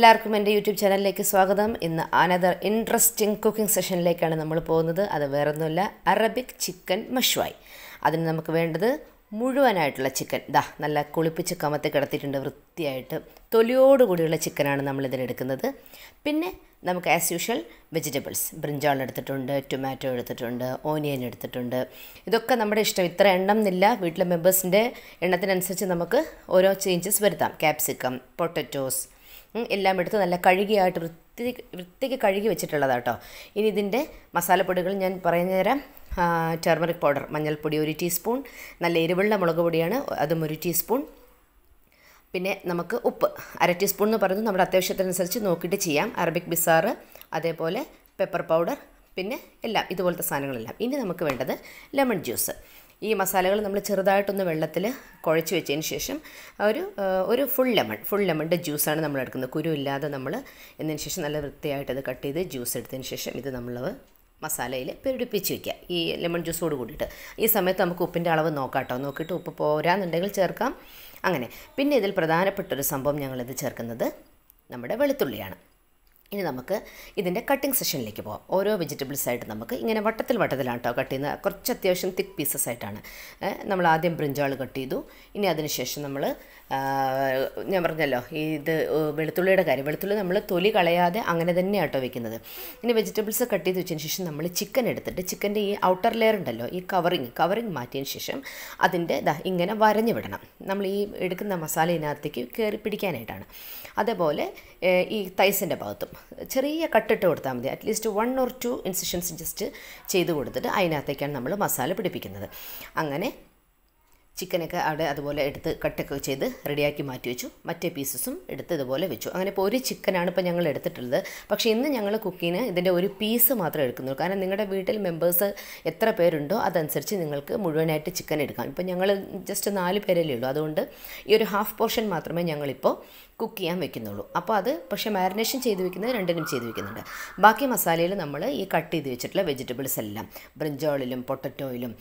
എല്ലാവർക്കും എൻ്റെ യൂട്യൂബ് ചാനലിലേക്ക് സ്വാഗതം. ഇന്ന് അനദർ ഇൻട്രസ്റ്റിംഗ് കുക്കിംഗ് സെഷനിലേക്കാണ് നമ്മൾ പോകുന്നത്. അത് വേറൊന്നുമല്ല, അറബിക് ചിക്കൻ മഷ്വായ്. അതിന് നമുക്ക് വേണ്ടത് മുഴുവനായിട്ടുള്ള ചിക്കൻ. നല്ല കുളിപ്പിച്ച് കമത്തി കിടത്തിയിട്ടുണ്ട് വൃത്തിയായിട്ട്. തൊലിയോടുകൂടിയുള്ള ചിക്കനാണ് നമ്മളിതിലെടുക്കുന്നത്. പിന്നെ നമുക്ക് ആസ് യൂഷ്വൽ വെജിറ്റബിൾസ്, ബ്രിഞ്ചാൾ എടുത്തിട്ടുണ്ട്, ടൊമാറ്റോ എടുത്തിട്ടുണ്ട്, ഓനിയൻ എടുത്തിട്ടുണ്ട്. ഇതൊക്കെ നമ്മുടെ ഇഷ്ടം, ഇത്ര എണ്ണം എന്നില്ല. വീട്ടിലെ മെമ്പേഴ്സിൻ്റെ എണ്ണത്തിനനുസരിച്ച് നമുക്ക് ഓരോ ചേഞ്ചസ് വരുത്താം. ക്യാപ്സിക്കം, പൊട്ടറ്റോസ് എല്ലാം എടുത്ത് നല്ല കഴുകിയായിട്ട് വൃത്തിക്ക് കഴുകി വെച്ചിട്ടുള്ളതാണ് കേട്ടോ. ഇനി ഇതിൻ്റെ മസാലപ്പൊടികൾ ഞാൻ പറഞ്ഞു തരാം. ടർമറിക് പൗഡർ, മഞ്ഞൾപ്പൊടി 1 ടീസ്പൂൺ, നല്ല എരിവുള്ള മുളക് പൊടിയാണ്, അതും 1 ടീസ്പൂൺ. പിന്നെ നമുക്ക് ഉപ്പ് 1/2 ടീസ്പൂൺ എന്ന് പറയുന്നത് നമ്മുടെ അത്യാവശ്യത്തിനനുസരിച്ച് നോക്കിയിട്ട് ചെയ്യാം. അറബിക് ബിസാറ്, അതേപോലെ പെപ്പർ പൗഡർ, പിന്നെ എല്ലാം ഇതുപോലത്തെ സാധനങ്ങളെല്ലാം. ഇനി നമുക്ക് വേണ്ടത് ലെമൺ ജ്യൂസ്. ഈ മസാലകൾ നമ്മൾ ചെറുതായിട്ടൊന്ന് വെള്ളത്തിൽ കുഴച്ച് വെച്ചതിന് ശേഷം ഒരു ഫുൾ ലെമണിൻ്റെ ജ്യൂസാണ് നമ്മൾ എടുക്കുന്നത്. കുരു ഇല്ലാതെ നമ്മൾ എന്നതിന് ശേഷം നല്ല വൃത്തിയായിട്ട് അത് കട്ട് ചെയ്ത് ജ്യൂസ് എടുത്തതിന് ശേഷം ഇത് നമ്മൾ മസാലയിൽ പിടിപ്പിച്ച് വയ്ക്കുക, ഈ ലെമൺ ജ്യൂസോട് കൂടിയിട്ട്. ഈ സമയത്ത് നമുക്ക് ഉപ്പിൻ്റെ അളവ് നോക്കാം കേട്ടോ. നോക്കിയിട്ട് ഉപ്പ് പോരാന്നുണ്ടെങ്കിൽ ചേർക്കാം. അങ്ങനെ പിന്നെ ഇതിൽ പ്രധാനപ്പെട്ടൊരു സംഭവം ഞങ്ങളിത് ചേർക്കുന്നത് നമ്മുടെ വെളുത്തുള്ളിയാണ്. ഇനി നമുക്ക് ഇതിൻ്റെ കട്ടിങ് സെഷനിലേക്ക് പോകാം. ഓരോ വെജിറ്റബിൾസായിട്ട് നമുക്ക് ഇങ്ങനെ വട്ടത്തിലാണ് കേട്ടോ കട്ട് ചെയ്യുന്നത്. കുറച്ച് അത്യാവശ്യം തിക്ക് പീസസ് ആയിട്ടാണ്. നമ്മൾ ആദ്യം ബ്രിഞ്ചാൾ കട്ട് ചെയ്തു. ഇനി അതിനുശേഷം നമ്മൾ ഞാൻ പറഞ്ഞല്ലോ ഇത് വെളുത്തുള്ളിയുടെ കാര്യം. വെളുത്തുള്ളി നമ്മൾ തൊലി കളയാതെ അങ്ങനെ തന്നെ ആട്ടോ വെക്കുന്നത്. ഇനി വെജിറ്റബിൾസ് കട്ട് ചെയ്ത് വെച്ചതിന് ശേഷം നമ്മൾ ചിക്കൻ എടുത്തിട്ട് ചിക്കൻ്റെ ഈ ഔട്ടർ ലെയർ ഉണ്ടല്ലോ, ഈ കവറിങ് മാറ്റിയതിന് ശേഷം അതിൻ്റെ ഇങ്ങനെ വരഞ്ഞു വിടണം. നമ്മൾ ഈ എടുക്കുന്ന മസാല ഇതിനകത്തേക്ക് കയറി പിടിക്കാനായിട്ടാണ്. അതേപോലെ ഈ തൈസിൻ്റെ ഭാഗത്തും ചെറിയ കട്ടിട്ട് കൊടുത്താൽ മതി. അറ്റ്ലീസ്റ്റ് 1 or 2 ഇൻസിഷൻസ് ജസ്റ്റ് ചെയ്ത് കൊടുത്തിട്ട് അതിനകത്തേക്കാണ് നമ്മൾ മസാല പിടിപ്പിക്കുന്നത്. അങ്ങനെ ചിക്കനൊക്കെ അവിടെ അതുപോലെ എടുത്ത് കട്ടൊക്കെ ചെയ്ത് റെഡിയാക്കി മാറ്റി വെച്ചു. മറ്റേ പീസസും എടുത്ത് ഇതുപോലെ വെച്ചു. അങ്ങനെ ഇപ്പോൾ ഒരു ചിക്കനാണ് ഇപ്പോൾ ഞങ്ങൾ എടുത്തിട്ടുള്ളത്. പക്ഷേ ഇന്ന് ഞങ്ങൾ കുക്കിങ്ങിന് ഇതിൻ്റെ ഒരു പീസ് മാത്രമേ എടുക്കുന്നുള്ളൂ. കാരണം നിങ്ങളുടെ വീട്ടിൽ മെമ്പേഴ്സ് എത്ര പേരുണ്ടോ അതനുസരിച്ച് നിങ്ങൾക്ക് മുഴുവനായിട്ട് ചിക്കൻ എടുക്കാം. ഇപ്പോൾ ഞങ്ങൾ ജസ്റ്റ് 4 പേരല്ലേ ഉള്ളൂ. അതുകൊണ്ട് ഈ ഒരു ഹാഫ് പോർഷൻ മാത്രമേ ഞങ്ങളിപ്പോൾ കുക്ക് ചെയ്യാൻ വെക്കുന്നുള്ളൂ. അപ്പോൾ അത് പക്ഷേ മാരിനേഷൻ ചെയ്ത് വെക്കുന്നത് 2നും ചെയ്ത് വെക്കുന്നുണ്ട്. ബാക്കി മസാലയിൽ നമ്മൾ ഈ കട്ട് ചെയ്ത് വെച്ചിട്ടുള്ള വെജിറ്റബിൾസ് എല്ലാം ബ്രിഞ്ചാളിലും പൊട്ടറ്റോയിലും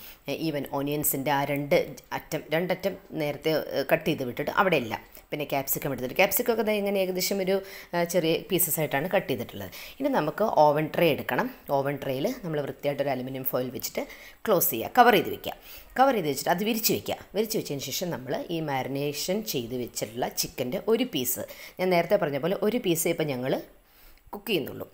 ഈവൻ ഓനിയൻസിൻ്റെ ആ രണ്ടറ്റം നേരത്തെ കട്ട് ചെയ്ത് വിട്ടിട്ട് അവിടെയില്ല. പിന്നെ ക്യാപ്സിക്കം എടുത്തിട്ട് ക്യാപ്സിക്കൊക്കെ ഇങ്ങനെ ഏകദേശം ഒരു ചെറിയ പീസസ് ആയിട്ടാണ് കട്ട് ചെയ്തിട്ടുള്ളത്. ഇനി നമുക്ക് ഓവൻ ട്രേ എടുക്കണം. ഓവൻ ട്രേയിൽ നമ്മൾ വൃത്തിയായിട്ടൊരു അലുമിനിയം ഫോയിൽ വെച്ചിട്ട് ക്ലോസ് ചെയ്യുക, കവർ ചെയ്ത് വെച്ചിട്ട് അത് വിരിച്ച് വെച്ചതിന് ശേഷം നമ്മൾ ഈ മാരിനേഷൻ ചെയ്ത് വെച്ചിട്ടുള്ള ചിക്കൻ്റെ ഒരു പീസ്, ഞാൻ നേരത്തെ പറഞ്ഞ പോലെ ഒരു പീസേ ഇപ്പം ഞങ്ങൾ കുക്ക് ചെയ്യുന്നുള്ളൂ.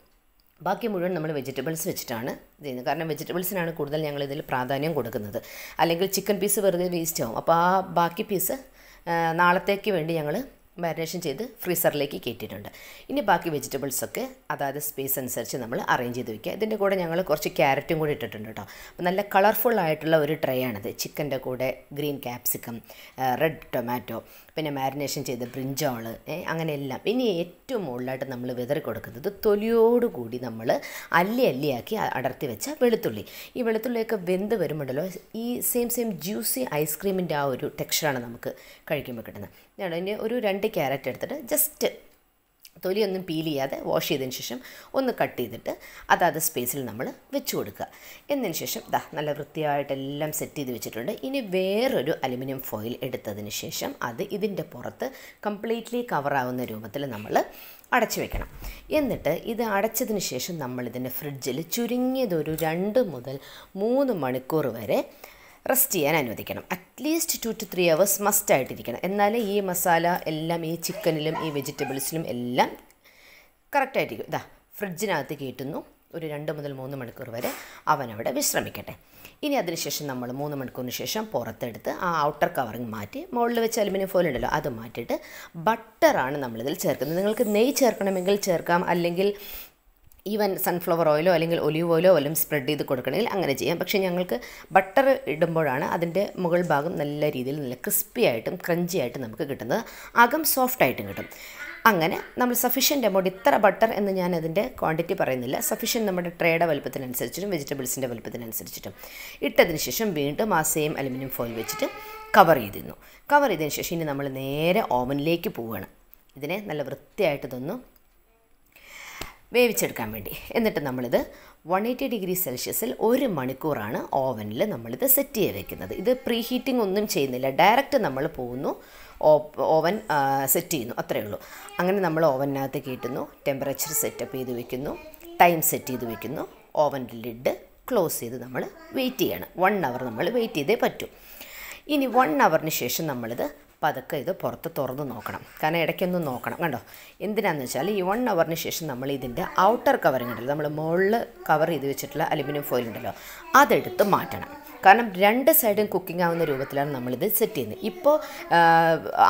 ബാക്കി മുഴുവൻ നമ്മൾ വെജിറ്റബിൾസ് വെച്ചിട്ടാണ് ചെയ്യുന്നത്. കാരണം വെജിറ്റബിൾസിനാണ് കൂടുതൽ ഞങ്ങളിതിൽ പ്രാധാന്യം കൊടുക്കുന്നത്. അല്ലെങ്കിൽ ചിക്കൻ പീസ് വെറുതെ വേസ്റ്റ് ആവും. അപ്പോൾ ആ ബാക്കി പീസ് നാളത്തേക്ക് വേണ്ടി ഞങ്ങൾ മാരിനേഷൻ ചെയ്ത് ഫ്രീസറിലേക്ക് കയറ്റിയിട്ടുണ്ട്. ഇനി ബാക്കി വെജിറ്റബിൾസൊക്കെ അതായത് സ്പേസ് അനുസരിച്ച് നമ്മൾ അറേഞ്ച് ചെയ്ത് വയ്ക്കുക. ഇതിൻ്റെ കൂടെ ഞങ്ങൾ കുറച്ച് ക്യാരറ്റും കൂടി ഇട്ടിട്ടുണ്ട് കേട്ടോ. അപ്പോൾ നല്ല കളർഫുൾ ആയിട്ടുള്ള ഒരു ട്രേ ആണിത്. ചിക്കൻ്റെ കൂടെ ഗ്രീൻ ക്യാപ്സിക്കം, റെഡ് ടൊമാറ്റോ, പിന്നെ മാരിനേഷൻ ചെയ്ത് ബ്രിഞ്ചാൾ, അങ്ങനെ എല്ലാം. ഇനി ഏറ്റവും മുകളിലായിട്ട് നമ്മൾ വിതറി കൊടുക്കുന്നത് തൊലിയോടുകൂടി നമ്മൾ അല്ലിയാക്കി അടർത്തി വെച്ച വെളുത്തുള്ളി. ഈ വെളുത്തുള്ളിയൊക്കെ വെന്ത് വരുമ്പോഴല്ലോ ഈ സെയിം ജ്യൂസി ഐസ്ക്രീമിൻ്റെ ആ ഒരു ടെക്സ്ചറാണ് നമുക്ക് കഴിക്കുമ്പോൾ കിട്ടുന്നത്. ഞാൻ അതിൻ്റെ ഒരു 2 ക്യാരറ്റ് എടുത്തിട്ട് ജസ്റ്റ് തൊലിയൊന്നും പീൽ ചെയ്യാതെ വാഷ് ചെയ്തതിന് ശേഷം ഒന്ന് കട്ട് ചെയ്തിട്ട് അതാത് സ്പേസിൽ നമ്മൾ വെച്ച് കൊടുക്കുക. എന്നതിന് ശേഷം നല്ല വൃത്തിയായിട്ടെല്ലാം സെറ്റ് ചെയ്ത് വെച്ചിട്ടുണ്ട്. ഇനി വേറൊരു അലുമിനിയം ഫോയിൽ എടുത്തതിന് ശേഷം അത് ഇതിൻ്റെ പുറത്ത് കംപ്ലീറ്റ്ലി കവറാവുന്ന രൂപത്തിൽ നമ്മൾ അടച്ചു വെക്കണം. എന്നിട്ട് ഇത് അടച്ചതിന് ശേഷം നമ്മളിതിൻ്റെ ഫ്രിഡ്ജിൽ ചുരുങ്ങിയതൊരു 2 മുതൽ 3 മണിക്കൂർ വരെ റെസ്റ്റ് ചെയ്യാൻ അനുവദിക്കണം. At least 2 to 3 hours മസ്റ്റായിട്ടിരിക്കണം. എന്നാലേ ഈ മസാല എല്ലാം ഈ ചിക്കനിലും ഈ വെജിറ്റബിൾസിലും എല്ലാം കറക്റ്റായിട്ടിരിക്കും. ഫ്രിഡ്ജിനകത്ത് കയറ്റുന്നു. ഒരു 2 മുതൽ 3 മണിക്കൂർ വരെ അവനവിടെ വിശ്രമിക്കട്ടെ. ഇനി അതിനുശേഷം നമ്മൾ 3 മണിക്കൂറിന് ശേഷം പുറത്തെടുത്ത് ആ ഔട്ടർ കവറിങ് മാറ്റി മുകളിൽ വെച്ച് അലുമിനിയം ഫോയിൽ ഉണ്ടല്ലോ അത് മാറ്റിയിട്ട് ബട്ടറാണ് നമ്മളിതിൽ ചേർക്കുന്നത്. നിങ്ങൾക്ക് നെയ്യ് ചേർക്കണമെങ്കിൽ ചേർക്കാം, അല്ലെങ്കിൽ ഈവൻ സൺഫ്ലവർ ഓയിലോ അല്ലെങ്കിൽ ഒലീവ് ഓയിലോ വല്ലതും സ്പ്രെഡ് ചെയ്ത് കൊടുക്കണമെങ്കിൽ അങ്ങനെ ചെയ്യാം. പക്ഷേ ഞങ്ങൾക്ക് ബട്ടർ ഇടുമ്പോഴാണ് അതിൻ്റെ മുകൾ ഭാഗം നല്ല രീതിയിൽ നല്ല ക്രിസ്പി ആയിട്ടും ക്രഞ്ചി ആയിട്ടും നമുക്ക് കിട്ടുന്നത്. അകം സോഫ്റ്റായിട്ടും കിട്ടും. അങ്ങനെ നമ്മൾ സഫീഷ്യൻ്റ് എമൗണ്ട്, ഇത്ര ബട്ടർ എന്ന് ഞാൻ അതിൻ്റെ ക്വാണ്ടിറ്റി പറയുന്നില്ല, സഫീഷ്യൻ്റ് നമ്മുടെ ട്രേയുടെ വലുപ്പത്തിനനുസരിച്ചിട്ടും വെജിറ്റബിൾസിൻ്റെ വലുപ്പത്തിനനുസരിച്ചിട്ടും ഇട്ടതിന് ശേഷം വീണ്ടും ആ സെയിം അലുമിനിയം ഫോയിൽ വെച്ചിട്ട് കവർ ചെയ്തതിന് ശേഷം ഇനി നമ്മൾ നേരെ ഓവനിലേക്ക് പോവുകയാണ്. ഇതിനെ നല്ല വൃത്തിയായിട്ട് ഇതൊന്ന് വേവിച്ചെടുക്കാൻ വേണ്ടി. എന്നിട്ട് നമ്മളിത് 180 ഡിഗ്രി സെൽഷ്യസിൽ 1 മണിക്കൂറാണ് ഓവനിൽ നമ്മളിത് സെറ്റ് ചെയ്ത് വെക്കുന്നത്. ഇത് പ്രീ ഹീറ്റിംഗ് ഒന്നും ചെയ്യുന്നില്ല, ഡയറക്റ്റ് നമ്മൾ പോകുന്നു ഓവൻ സെറ്റ് ചെയ്യുന്നു, അത്രയേ ഉള്ളൂ. അങ്ങനെ നമ്മൾ ഓവനകത്ത് കയറ്റുന്നു, ടെമ്പറേച്ചർ സെറ്റപ്പ് ചെയ്ത് വെക്കുന്നു, ടൈം സെറ്റ് ചെയ്ത് വെക്കുന്നു, ഓവൻ്റെ ലിഡ് ക്ലോസ് ചെയ്ത് നമ്മൾ വെയിറ്റ് ചെയ്യണം. 1 hour നമ്മൾ വെയിറ്റ് ചെയ്തേ പറ്റൂ. ഇനി 1 hourന് ശേഷം നമ്മളിത് പതുക്കെ ഇത് പുറത്ത് തുറന്ന് നോക്കണം. കാരണം ഇടയ്ക്കൊന്നും നോക്കണം. കണ്ടോ, എന്തിനാണെന്ന് വെച്ചാൽ ഈ 1 hourന് ശേഷം നമ്മൾ ഇതിൻ്റെ ഔട്ടർ കവറിങ് ഉണ്ടല്ലോ, നമ്മൾ മുകളിൽ കവർ ചെയ്ത് വെച്ചിട്ടുള്ള അലുമിനിയം ഫോയിൽ ഉണ്ടല്ലോ, അതെടുത്ത് മാറ്റണം. കാരണം 2 സൈഡും കുക്കിംഗ് ആവുന്ന രൂപത്തിലാണ് നമ്മളിത് സെറ്റ് ചെയ്യുന്നത്. ഇപ്പോൾ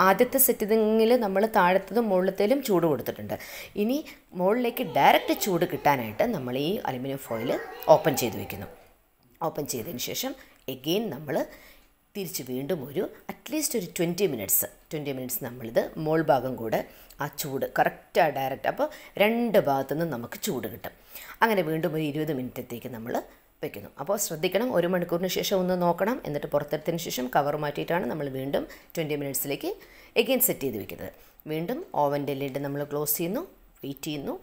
ആദ്യത്തെ സെറ്റിങ്ങിൽ നമ്മൾ താഴത്തതും മുകളിലത്തേലും ചൂട് കൊടുത്തിട്ടുണ്ട്. ഇനി മുകളിലേക്ക് ഡയറക്റ്റ് ചൂട് കിട്ടാനായിട്ട് നമ്മൾ ഈ അലുമിനിയം ഫോയിൽ ഓപ്പൺ ചെയ്ത് വയ്ക്കുന്നു. ഓപ്പൺ ചെയ്തതിന് ശേഷം എഗെയിൻ നമ്മൾ തിരിച്ച് വീണ്ടും അറ്റ്ലീസ്റ്റ് ഒരു 20 മിനിറ്റ്സ് നമ്മളിത് മോൾ ഭാഗം കൂടെ ആ ചൂട് കറക്റ്റാണ് ഡയറക്റ്റ്. അപ്പോൾ 2 ഭാഗത്തുനിന്നും നമുക്ക് ചൂട് കിട്ടും. അങ്ങനെ വീണ്ടും ഒരു 20 മിനിറ്റത്തേക്ക് നമ്മൾ വയ്ക്കുന്നു. അപ്പോൾ ശ്രദ്ധിക്കണം, 1 മണിക്കൂറിന് ശേഷം ഒന്ന് നോക്കണം. എന്നിട്ട് പുറത്തെടുത്തതിന് ശേഷം കവർ മാറ്റിയിട്ടാണ് നമ്മൾ വീണ്ടും 20 മിനിറ്റ്സിലേക്ക് എഗെയിൻ സെറ്റ് ചെയ്ത് വെക്കുന്നത്. വീണ്ടും ഓവൻ്റെ ലിഡ് നമ്മൾ ക്ലോസ് ചെയ്യുന്നു, വെയിറ്റ് ചെയ്യുന്നു.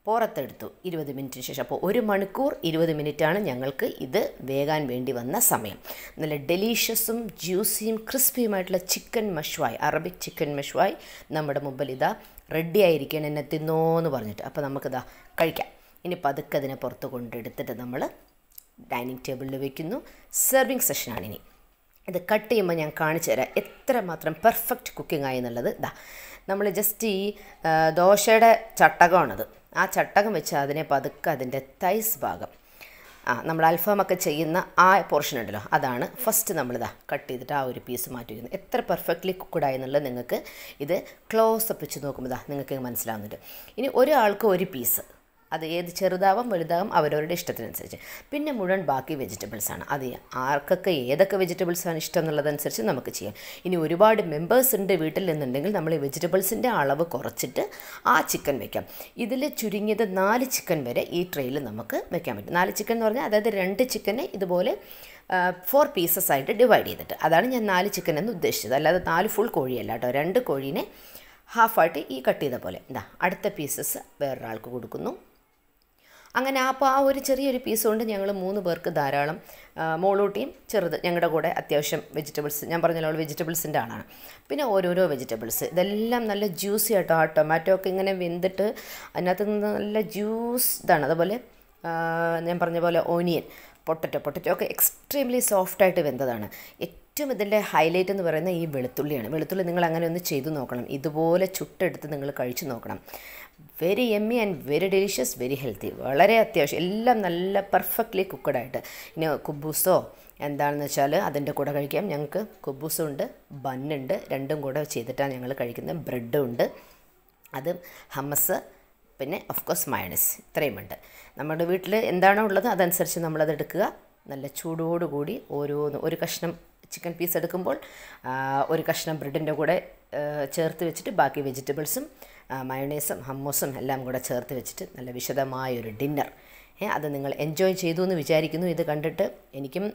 പുറത്തെടുത്തു 20 മിനിറ്റിന് ശേഷം. അപ്പോൾ 1 മണിക്കൂർ 20 മിനിറ്റാണ് ഞങ്ങൾക്ക് ഇത് വേകാൻ വേണ്ടി വന്ന സമയം. നല്ല ഡെലീഷ്യസും ജ്യൂസിയും ക്രിസ്പിയുമായിട്ടുള്ള ചിക്കൻ മഷ്വായ്, അറബിക് ചിക്കൻ മഷ്വായ് നമ്മുടെ മുമ്പിൽ ഇതാ റെഡി ആയിരിക്കണം, എന്നെ തിന്നോന്ന് പറഞ്ഞിട്ട്. അപ്പോൾ നമുക്കിതാ കഴിക്കാം. ഇനി പതുക്കെ അതിനെ പുറത്ത് കൊണ്ടെടുത്തിട്ട് നമ്മൾ ഡൈനിങ് ടേബിളിൽ വെക്കുന്നു. സെർവിങ് സെഷനാണ്. ഇത് കട്ട് ചെയ്യുമ്പോൾ ഞാൻ കാണിച്ചു തരാം എത്രമാത്രം പെർഫെക്റ്റ് കുക്കിംഗ് ആയി എന്നുള്ളത്. നമ്മൾ ജസ്റ്റ് ഈ ദോശയുടെ ചട്ടകമാണത്. ആ ചട്ടകം വെച്ച് അതിനെ പതുക്കെ അതിൻ്റെ തൈസ് ഭാഗം, നമ്മൾ അൽഫാമൊക്കെ ചെയ്യുന്ന ആ പോർഷൻ ഉണ്ടല്ലോ, അതാണ് ഫസ്റ്റ് നമ്മളിതാ കട്ട് ചെയ്തിട്ട് ആ ഒരു പീസ് മാറ്റി വയ്ക്കുന്നത്. എത്ര പെർഫെക്റ്റ്ലി കുക്ക്ഡായി എന്നുള്ളത് നിങ്ങൾക്ക് ഇത് ക്ലോസപ്പ് വെച്ച് നോക്കുമ്പോൾ നിങ്ങൾക്ക് മനസ്സിലാവുന്നുണ്ട്. ഇനി ഒരാൾക്ക് ഒരു പീസ്, അത് ഏത് ചെറുതാവും വലുതാവും അവരവരുടെ ഇഷ്ടത്തിനനുസരിച്ച്. പിന്നെ മുഴുവൻ ബാക്കി വെജിറ്റബിൾസാണ്. അത് ആർക്കൊക്കെ ഏതൊക്കെ വെജിറ്റബിൾസാണ് ഇഷ്ടം എന്നുള്ളതനുസരിച്ച് നമുക്ക് ചെയ്യാം. ഇനി ഒരുപാട് മെമ്പേഴ്സ് ഉണ്ട് വീട്ടിൽ നിന്നുണ്ടെങ്കിൽ നമ്മൾ ഈ വെജിറ്റബിൾസിൻ്റെ അളവ് കുറച്ചിട്ട് ആ ചിക്കൻ വെക്കാം. ഇതിൽ ചുരുങ്ങിയത് 4 ചിക്കൻ വരെ ഈ ട്രെയിൽ നമുക്ക് വെക്കാൻ പറ്റും. 4 ചിക്കൻ എന്ന് പറഞ്ഞാൽ അതായത് 2 ചിക്കനെ ഇതുപോലെ 4 പീസസ് ആയിട്ട് ഡിവൈഡ് ചെയ്തിട്ട്, അതാണ് ഞാൻ 4 ചിക്കൻ എന്ന് ഉദ്ദേശിച്ചത്. അല്ലാതെ 4 ഫുൾ കോഴിയല്ല കേട്ടോ. 2 കോഴീനെ ഹാഫായിട്ട് ഈ കട്ട് ചെയ്ത പോലെ അടുത്ത പീസസ് വേറൊരാൾക്ക് കൊടുക്കുന്നു. അങ്ങനെ അപ്പോൾ ആ ഒരു ചെറിയൊരു പീസ് കൊണ്ട് ഞങ്ങൾ 3 പേർക്ക് ധാരാളം. മോളൂട്ടിയും ചെറുത് ഞങ്ങളുടെ കൂടെ അത്യാവശ്യം വെജിറ്റബിൾസ്, ഞാൻ പറഞ്ഞല്ലോ വെജിറ്റബിൾസിൻ്റെ ആളാണ്. പിന്നെ ഓരോരോ വെജിറ്റബിൾസ് ഇതെല്ലാം നല്ല ജ്യൂസി ആയിട്ടോ. ആ ടൊമാറ്റോ ഒക്കെ ഇങ്ങനെ വെന്തിട്ട് അതിനകത്ത് നിന്ന് നല്ല ജ്യൂസ് ഇതാണ്. അതുപോലെ ഞാൻ പറഞ്ഞ പോലെ ഓനിയൻ, പൊട്ടറ്റോ ഒക്കെ എക്സ്ട്രീംലി സോഫ്റ്റായിട്ട് വെന്തതാണ്. ഏറ്റവും ഇതിൻ്റെ ഹൈലൈറ്റ് എന്ന് പറയുന്നത് ഈ വെളുത്തുള്ളിയാണ്. വെളുത്തുള്ളി നിങ്ങൾ അങ്ങനെ ഒന്ന് ചെയ്തു നോക്കണം. ഇതുപോലെ ചുട്ടെടുത്ത് നിങ്ങൾ കഴിച്ചു നോക്കണം. Very yummy and very delicious, very healthy. വളരെ അത്യാവശ്യം എല്ലാം നല്ല പെർഫെക്റ്റ്ലി കുക്കഡായിട്ട്. ഇനി കുബൂസോ എന്താണെന്ന് വെച്ചാൽ അതിൻ്റെ കൂടെ കഴിക്കാം. ഞങ്ങൾക്ക് കുബൂസും ഉണ്ട്, ബന്നുണ്ട്, രണ്ടും കൂടെ ചെയ്തിട്ടാണ് ഞങ്ങൾ കഴിക്കുന്നത്. ബ്രെഡും ഉണ്ട്, അത് ഹമ്മസ്, പിന്നെ ഓഫ് കോഴ്സ് മയണൈസ്. ഇത്രയുമുണ്ട്. നമ്മുടെ വീട്ടിൽ എന്താണോ ഉള്ളത് അതനുസരിച്ച് നമ്മളത് എടുക്കുക. നല്ല ചൂടോടുകൂടി ഒരു കഷ്ണം ചിക്കൻ പീസ് എടുക്കുമ്പോൾ ഒരു കഷ്ണം ബ്രെഡിൻ്റെ കൂടെ ചേർത്ത് വെച്ചിട്ട് ബാക്കി വെജിറ്റബിൾസും മയണൈസും ഹമ്മൂസും എല്ലാം കൂടെ ചേർത്ത് വെച്ചിട്ട് നല്ല വിശദമായൊരു ഡിന്നർ. അത് നിങ്ങൾ എൻജോയ് ചെയ്തു എന്ന് വിചാരിക്കുന്നു. ഇത് കണ്ടിട്ട് എനിക്കും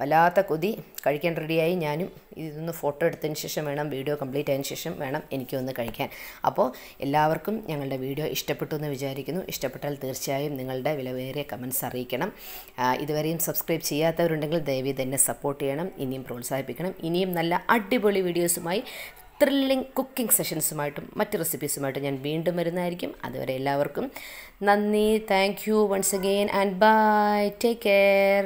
വല്ലാത്ത കൊതി, കഴിക്കാൻ റെഡിയായി. ഞാനും ഇതൊന്ന് ഫോട്ടോ എടുത്തതിന് ശേഷം വേണം, വീഡിയോ കംപ്ലീറ്റ് ആയതിനു ശേഷം വേണം എനിക്കൊന്ന് കഴിക്കാൻ. അപ്പോൾ എല്ലാവർക്കും ഞങ്ങളുടെ വീഡിയോ ഇഷ്ടപ്പെട്ടു എന്ന് വിചാരിക്കുന്നു. ഇഷ്ടപ്പെട്ടാൽ തീർച്ചയായും നിങ്ങളുടെ വിലവേറിയ കമൻറ്റ്സ് അറിയിക്കണം. ഇതുവരെയും സബ്സ്ക്രൈബ് ചെയ്യാത്തവരുണ്ടെങ്കിൽ ദയവായി തന്നെ സപ്പോർട്ട് ചെയ്യണം, ഇനിയും പ്രോത്സാഹിപ്പിക്കണം. ഇനിയും നല്ല അടിപൊളി വീഡിയോസുമായി, ത്രില്ലിംഗ് കുക്കിംഗ് സെഷൻസുമായിട്ടും മറ്റ് റെസിപ്പീസുമായിട്ടും ഞാൻ വീണ്ടും വരുന്നതായിരിക്കും. അതുവരെ എല്ലാവർക്കും നന്ദി. Thank you once again and bye. Take care.